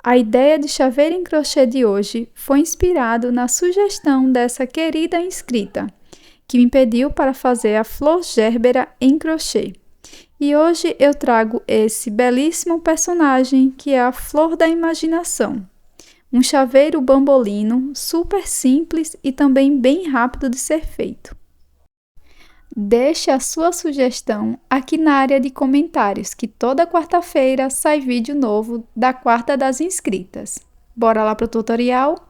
A ideia de chaveiro em crochê de hoje foi inspirado na sugestão dessa querida inscrita, que me pediu para fazer a flor gerbera em crochê. E hoje eu trago esse belíssimo personagem que é a flor da imaginação. Um chaveiro bambolino super simples e também bem rápido de ser feito. Deixe a sua sugestão aqui na área de comentários, que toda quarta-feira sai vídeo novo da Quarta das Inscritas. Bora lá para o tutorial?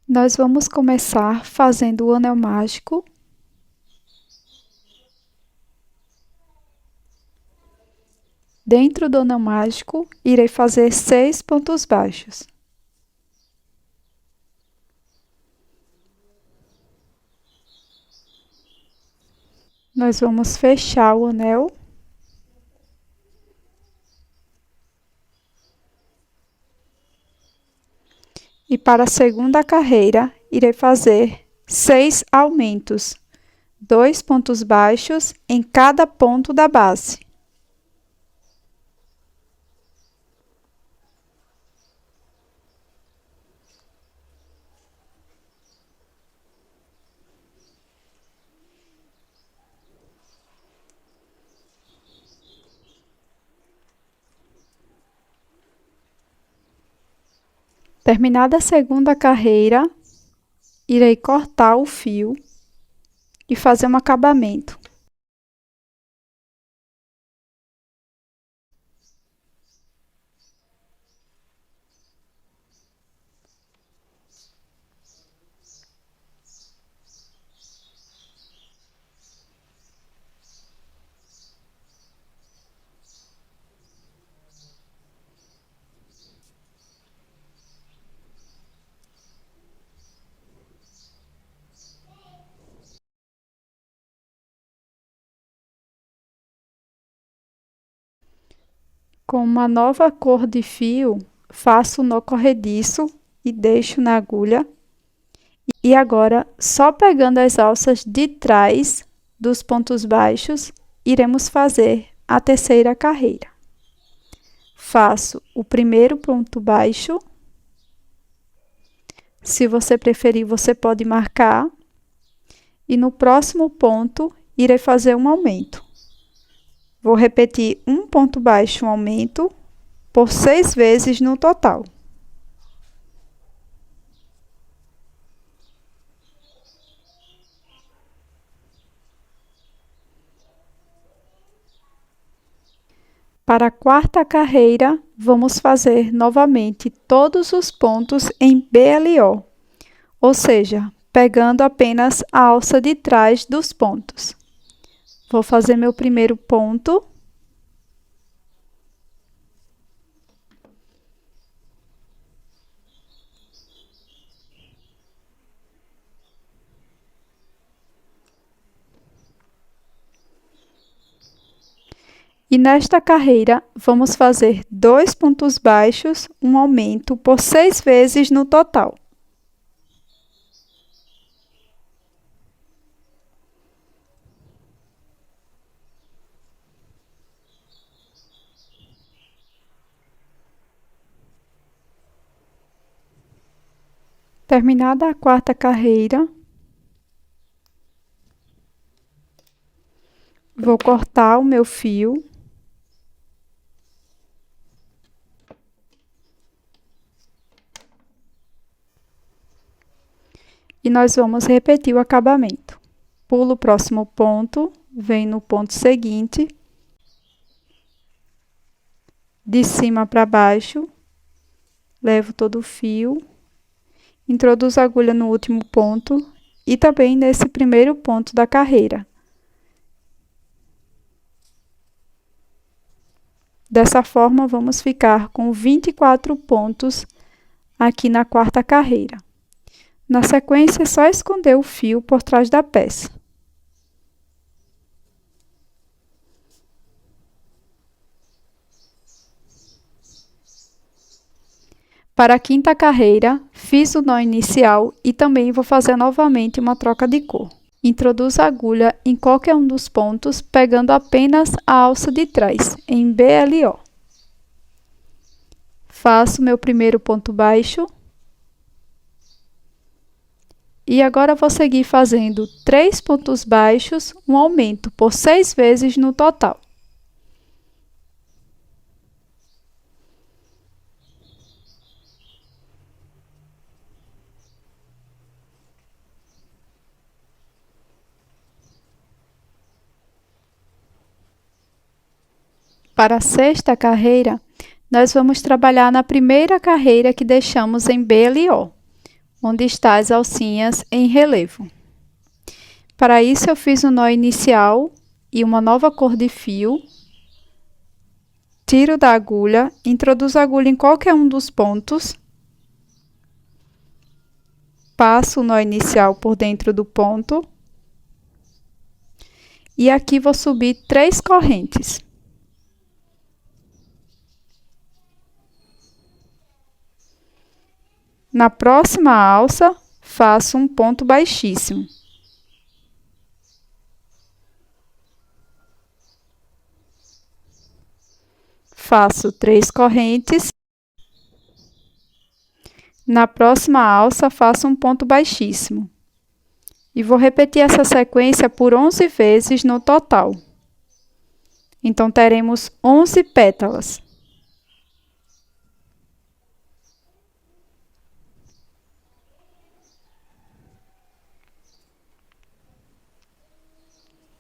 Nós vamos começar fazendo o anel mágico. Dentro do anel mágico, irei fazer 6 pontos baixos. Nós vamos fechar o anel. E para a segunda carreira, irei fazer 6 aumentos, 2 pontos baixos em cada ponto da base. Terminada a segunda carreira, irei cortar o fio e fazer um acabamento. Com uma nova cor de fio, faço o nó corrediço e deixo na agulha. E agora, só pegando as alças de trás dos pontos baixos, iremos fazer a terceira carreira. Faço o primeiro ponto baixo. Se você preferir, você pode marcar. E no próximo ponto, irei fazer um aumento. Vou repetir um ponto baixo, um aumento, por 6 vezes no total. Para a quarta carreira, vamos fazer novamente todos os pontos em BLO, ou seja, pegando apenas a alça de trás dos pontos. Vou fazer meu primeiro ponto. E nesta carreira, vamos fazer 2 pontos baixos, um aumento por 6 vezes no total. Terminada a quarta carreira, vou cortar o meu fio. E nós vamos repetir o acabamento. Pulo o próximo ponto, venho no ponto seguinte, de cima para baixo, levo todo o fio, introduzo a agulha no último ponto e também nesse primeiro ponto da carreira. Dessa forma, vamos ficar com 24 pontos aqui na quarta carreira. Na sequência, é só esconder o fio por trás da peça. Para a quinta carreira, fiz o nó inicial e também vou fazer novamente uma troca de cor. Introduzo a agulha em qualquer um dos pontos, pegando apenas a alça de trás, em BLO. Faço meu primeiro ponto baixo. E agora vou seguir fazendo 3 pontos baixos, um aumento por 6 vezes no total. Para a sexta carreira, nós vamos trabalhar na primeira carreira que deixamos em BLO, onde estão as alcinhas em relevo. Para isso, eu fiz um nó inicial e uma nova cor de fio. Tiro da agulha, introduzo a agulha em qualquer um dos pontos. Passo o nó inicial por dentro do ponto. E aqui vou subir 3 correntes. Na próxima alça, faço um ponto baixíssimo. Faço 3 correntes. Na próxima alça, faço um ponto baixíssimo. E vou repetir essa sequência por 11 vezes no total. Então, teremos 11 pétalas.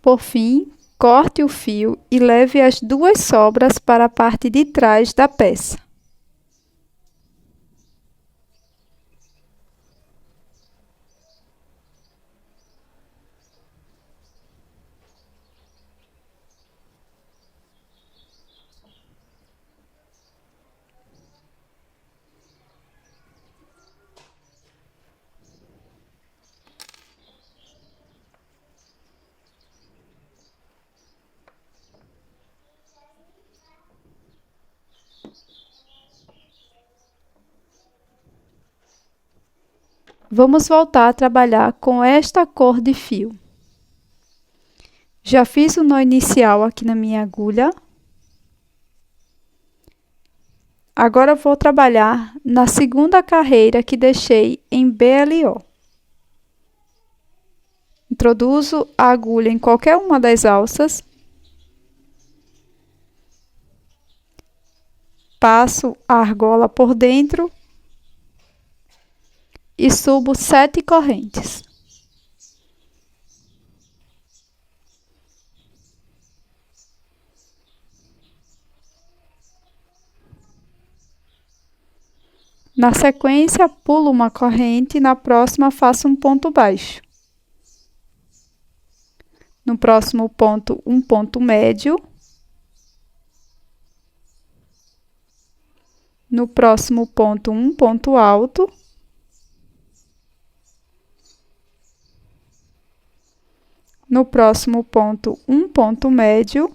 Por fim, corte o fio e leve as 2 sobras para a parte de trás da peça. Vamos voltar a trabalhar com esta cor de fio. Já fiz o nó inicial aqui na minha agulha. Agora vou trabalhar na segunda carreira que deixei em BLO. Introduzo a agulha em qualquer uma das alças. Passo a argola por dentro. E subo 7 correntes. Na sequência, pulo uma corrente e na próxima faço um ponto baixo. No próximo ponto, um ponto médio. No próximo ponto, um ponto alto. No próximo ponto, um ponto médio.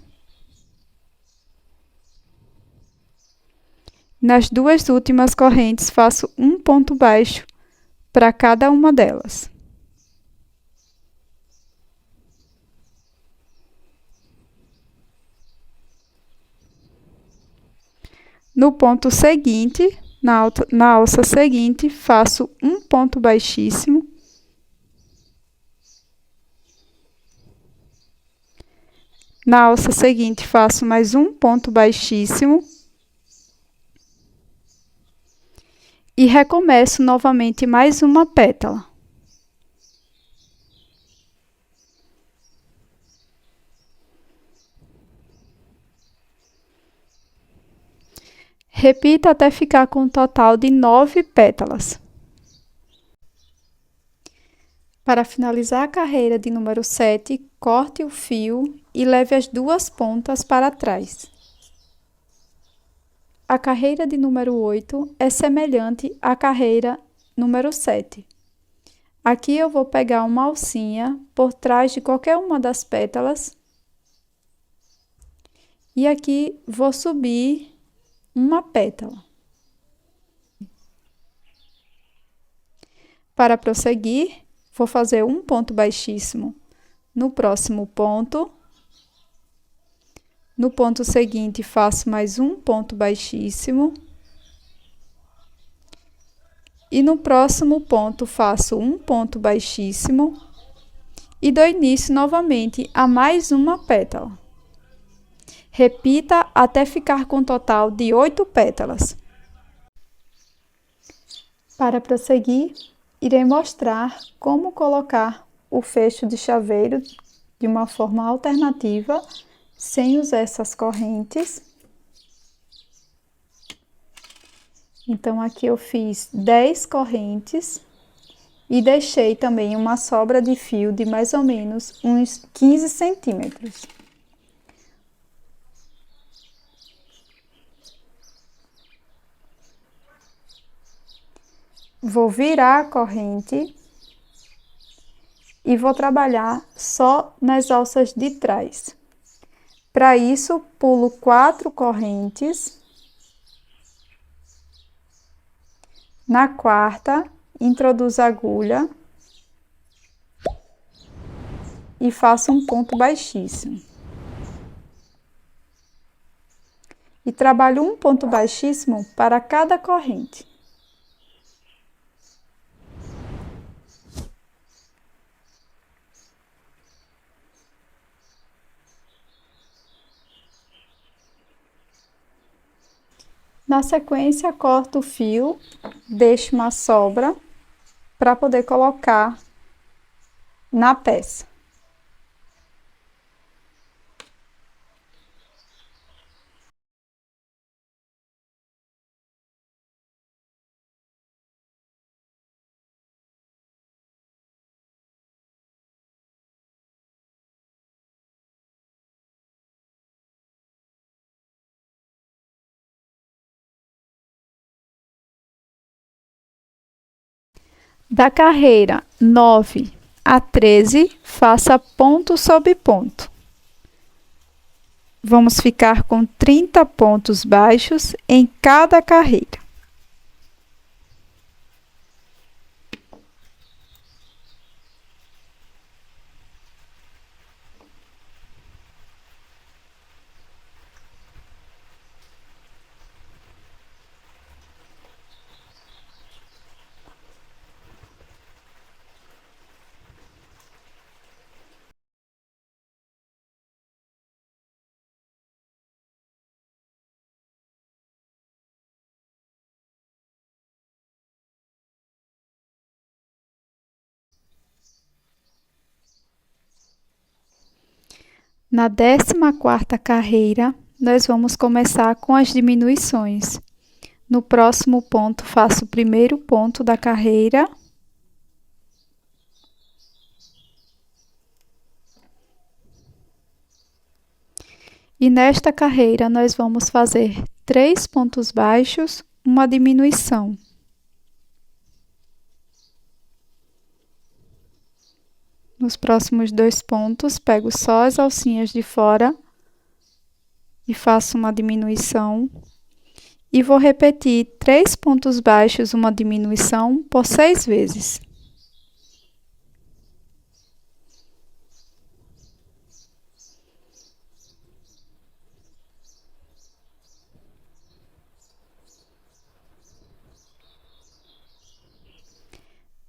Nas 2 últimas correntes, faço um ponto baixo para cada uma delas. No ponto seguinte, na alça seguinte, faço um ponto baixíssimo. Na alça seguinte, faço mais um ponto baixíssimo. E recomeço novamente mais uma pétala. Repita até ficar com um total de 9 pétalas. Para finalizar a carreira de número 7, corte o fio e leve as 2 pontas para trás. A carreira de número 8 é semelhante à carreira número 7. Aqui eu vou pegar uma alcinha por trás de qualquer uma das pétalas. E aqui vou subir uma pétala. Para prosseguir, vou fazer um ponto baixíssimo no próximo ponto. No ponto seguinte, faço mais um ponto baixíssimo. E no próximo ponto, faço um ponto baixíssimo. E dou início novamente a mais uma pétala. Repita até ficar com um total de 8 pétalas. Para prosseguir, irei mostrar como colocar o fecho de chaveiro de uma forma alternativa, sem usar essas correntes. Então, aqui eu fiz 10 correntes e deixei também uma sobra de fio de mais ou menos uns 15 centímetros. Vou virar a corrente e vou trabalhar só nas alças de trás. Para isso, pulo 4 correntes. Na quarta, introduzo a agulha e faço um ponto baixíssimo. E trabalho um ponto baixíssimo para cada corrente. Na sequência, corto o fio, deixo uma sobra para poder colocar na peça. Da carreira 9 a 13, faça ponto sobre ponto. Vamos ficar com 30 pontos baixos em cada carreira. Na 14ª carreira, nós vamos começar com as diminuições. No próximo ponto, faço o primeiro ponto da carreira. E nesta carreira, nós vamos fazer 3 pontos baixos, uma diminuição. Nos próximos 2 pontos, pego só as alcinhas de fora e faço uma diminuição. E vou repetir 3 pontos baixos, uma diminuição, por 6 vezes.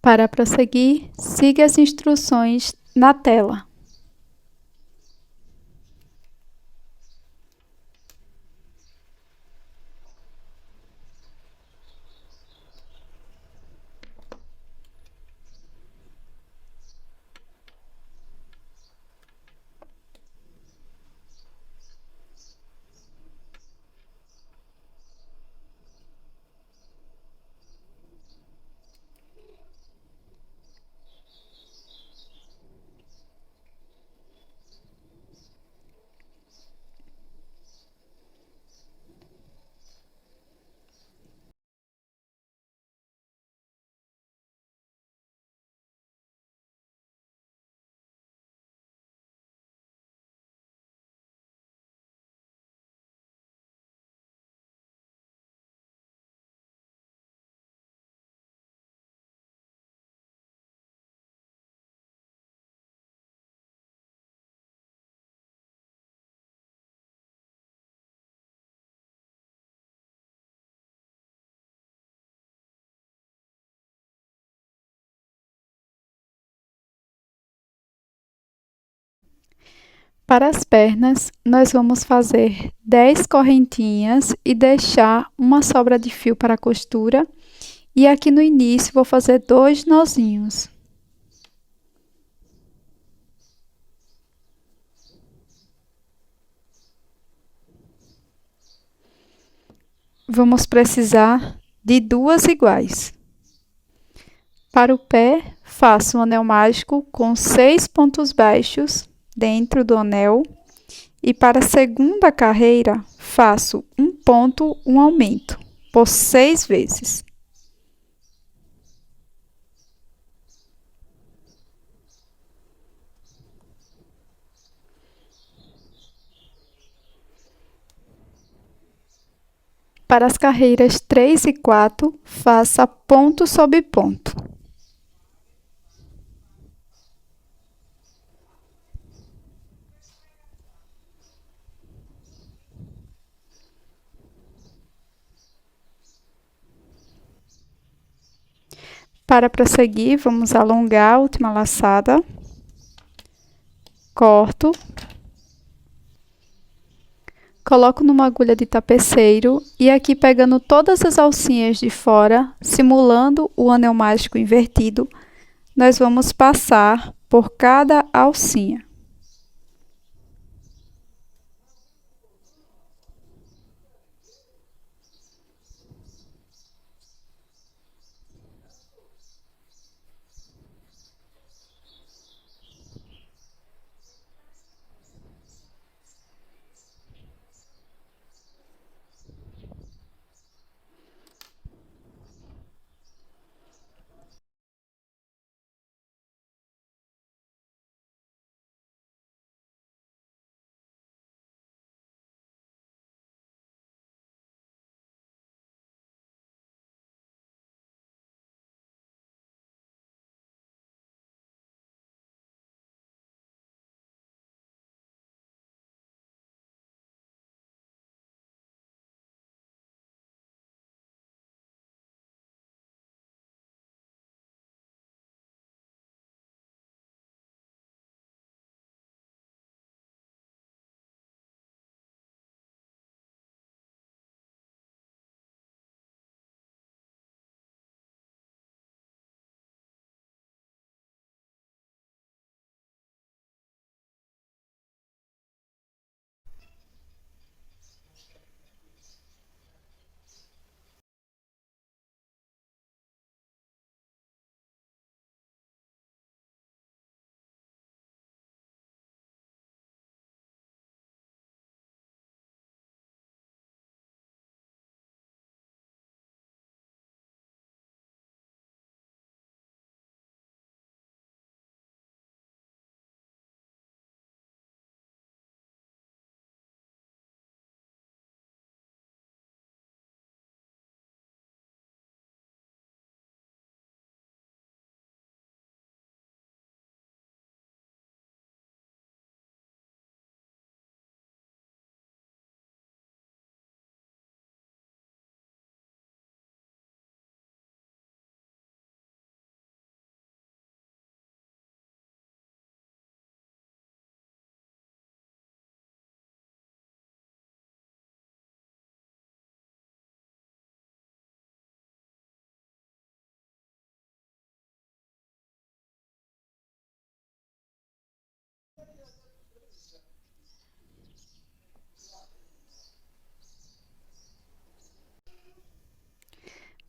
Para prosseguir, siga as instruções na tela. Para as pernas, nós vamos fazer 10 correntinhas e deixar uma sobra de fio para a costura. E aqui no início, vou fazer 2 nozinhos. Vamos precisar de 2 iguais. Para o pé, faço um anel mágico com 6 pontos baixos dentro do anel. E para a segunda carreira, faço um ponto, um aumento, por 6 vezes. Para as carreiras 3 e 4, faça ponto sobre ponto. Para prosseguir, vamos alongar a última laçada. Corto. Coloco numa agulha de tapeceiro e aqui pegando todas as alcinhas de fora, simulando o anel mágico invertido, nós vamos passar por cada alcinha.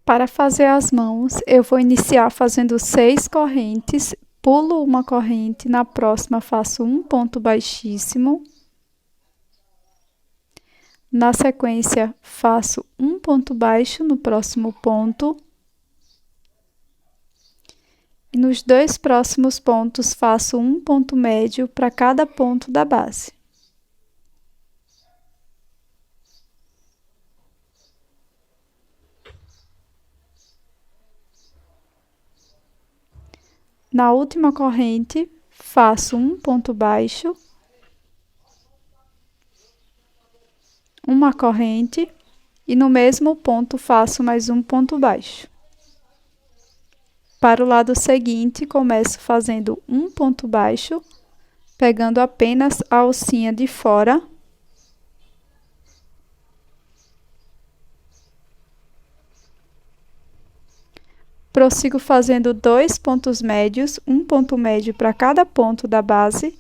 Para fazer as mãos, eu vou iniciar fazendo 6 correntes, pulo uma corrente, na próxima faço um ponto baixíssimo. Na sequência, faço um ponto baixo no próximo ponto. E nos 2 próximos pontos, faço um ponto médio para cada ponto da base. Na última corrente, faço um ponto baixo, uma corrente, e no mesmo ponto faço mais um ponto baixo. Para o lado seguinte, começo fazendo um ponto baixo, pegando apenas a alcinha de fora. Prossigo fazendo 2 pontos médios, um ponto médio para cada ponto da base.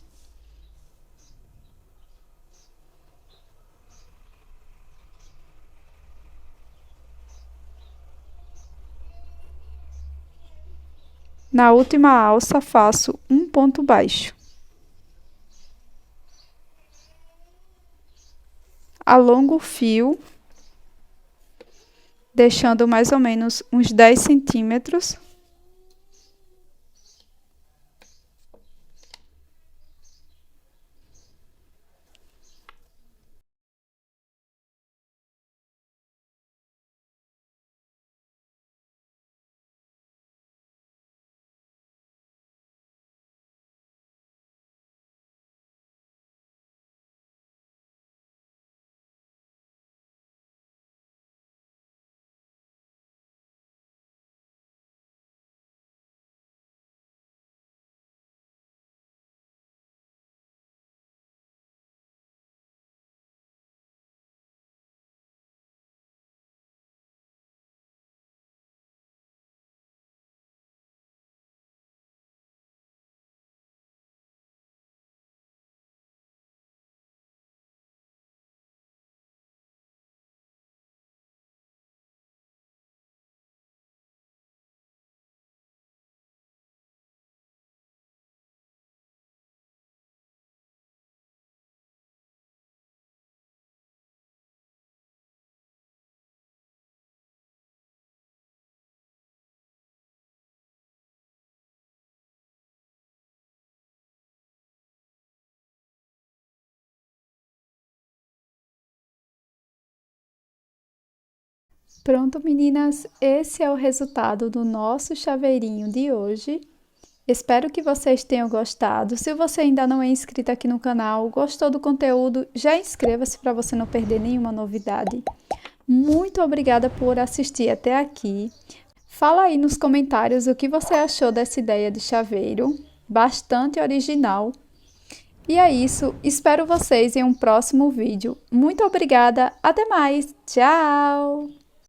Na última alça, faço um ponto baixo. Alongo o fio, deixando mais ou menos uns 10 centímetros. Pronto, meninas, esse é o resultado do nosso chaveirinho de hoje. Espero que vocês tenham gostado. Se você ainda não é inscrito aqui no canal, gostou do conteúdo, já inscreva-se para você não perder nenhuma novidade. Muito obrigada por assistir até aqui. Fala aí nos comentários o que você achou dessa ideia de chaveiro, bastante original. E é isso, espero vocês em um próximo vídeo. Muito obrigada, até mais, tchau!